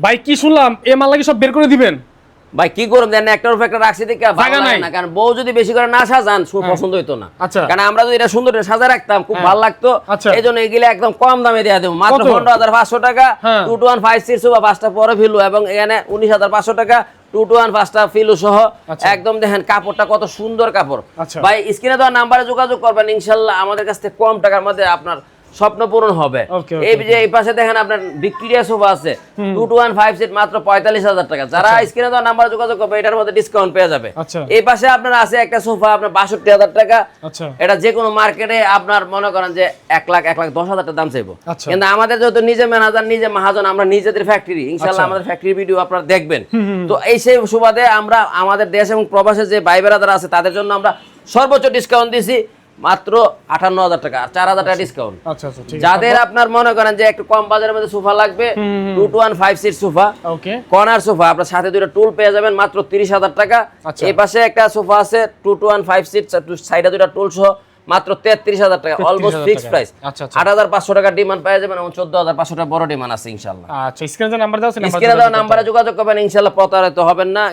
ভাই কি শুনলাম এ মাল লাগি সব বের করে দিবেন? ভাই কি করব জানেন, একটার উপর একটা রাখছি দেখে ভালো লাগে না, কারণ বউ যদি বেশি করে না সাজান পছন্দ হইতো না। কারণ আমরা যদি এটা সুন্দর সাজা রাখতাম খুব ভালো লাগতো, এইজন্য এগুলো একদম কম দামে দেয়া দেব, মাত্র 15,500 টাকা। 221 সিট সোফা 5টা পরে ফিলু, এবং এখানে 19,500 টাকা 221 5টা ফিলু সহ। একদম দেখেন কাপড়টা কত সুন্দর কাপড়। ভাই স্ক্রিনে দেওয়া নাম্বারে যোগাযোগ করবেন, ইনশাআল্লাহ আমাদের কাছ থেকে কম টাকার মধ্যে আপনার স্বপ্ন পূরণ হবে। এই যে এই পাশে দেখেন আপনার ভিক্টোরিয়া সোফা আছে 221 সেট মাত্র 45,000 টাকা। যারা স্ক্রিনে দেওয়া নাম্বারে যোগাযোগ করবে এটার মধ্যে ডিসকাউন্ট পেয়ে যাবে। এই পাশে আপনার আছে একটা সোফা আপনার 62,000 টাকা। এটা যে কোনো মার্কেটে আপনার মনে করেন যে 1 লাখ 1,10,000 টাকা দাম চাইবো, কিন্তু আমাদের যেহেতু নিজে ম্যানেজার নিজে মহাজন, আমরা নিজেদের ফ্যাক্টরি, ইনশাআল্লাহ আমাদের ফ্যাক্টরি ভিডিও আপনারা দেখবেন। তো এই সেই সুবাদে আমরা আমাদের দেশ এবং প্রবাসে যে ভাই বেরাদার আছে তাদের জন্য আমরা সর্বোচ্চ ডিসকাউন্ট দিছি মাত্র 58,000 টাকা, 4,000 টাকা ডিসকাউন্ট। যাদের আপনার মনে করেন যে একটু কম বাজারের মধ্যে সোফা লাগবে, 221 সিট সোফা, কর্নার সোফা, আপনার সাথে দুটো টুল পেয়ে যাবেন মাত্র 30,000 টাকা। এই পাশে একটা সোফা আছে 221 সিট, সাইডে দুটো টুল সহ মাত্র 33,000 টাকা, অলমোস্ট ফিক্সড প্রাইস। 8,500 টাকা ডিমান্ড পেয়ে যাবেন এবং 14,500 টাকা বড় ডিমান্ড আছে ইনশাআল্লাহ। আচ্ছা স্ক্রিনে নাম্বার দাও, স্ক্রিনে দাও নাম্বারে যোগাযোগ করবেন, ইনশাআল্লাহ প্রতারিত হবেন না।